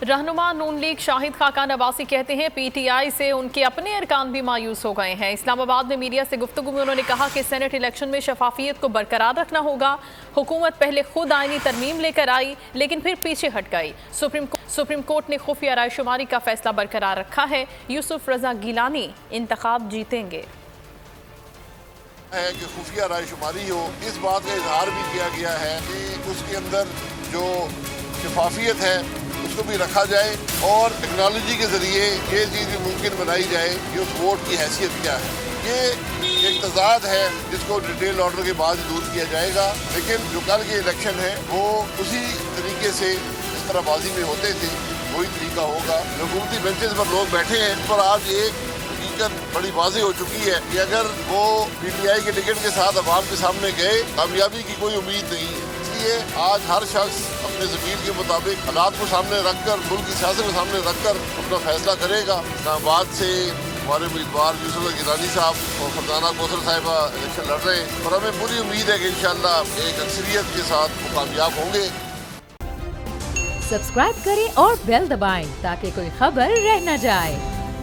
रहनुमा नून लीग शाहिद खाकान अब्बासी कहते हैं पीटीआई से उनके अपने अरकान भी मायूस हो गए हैं। इस्लामाबाद में मीडिया से गुफ्तगू में उन्होंने कहा कि सेनेट इलेक्शन में शफाफियत को बरकरार रखना होगा। हुकूमत पहले खुद आईनी तरमीम लेकर आई लेकिन फिर पीछे हट गई। सुप्रीम कोर्ट ने खुफिया रायशुमारी का फैसला बरकरार रखा है। यूसुफ रजा गिलानी इंतखाब जीतेंगे। है कि खुफिया रायशुमारी हो, इस बात का इजहार भी किया गया है कि उसके अंदर जो शफाफियत है उसको भी रखा जाए और टेक्नोलॉजी के ज़रिए ये चीज़ भी मुमकिन बनाई जाए कि उस वोट की हैसियत क्या है। ये एक तजाद है जिसको डिटेल ऑर्डर के बाद दूर किया जाएगा, लेकिन जो कल के इलेक्शन है वो उसी तरीके से इस तरह बाजी में होते थे वही तरीका होगा। हुकूमती बेंचेस पर लोग बैठे हैं, पर आज एक बड़ी वाज़ेह हो चुकी है कि अगर वो पीटीआई के टिकट के साथ अवाम के सामने गए, कामयाबी की कोई उम्मीद नहीं है। इसलिए आज हर शख्स अपने ज़मीर के मुताबिक हालात को सामने रखकर, मुल्क की सियासत को सामने रखकर अपना फैसला करेगा। इस्लामाबाद से हमारे उम्मीदवार यूसुफ गिलानी साहब और फरजाना कौसर साहिबा इलेक्शन लड़ रहे हैं और हमें पूरी उम्मीद है कि इंशाअल्लाह एक अक्सरियत के साथ वो कामयाब होंगे। सब्सक्राइब करें और बेल दबाएं ताकि कोई खबर रह न जाए।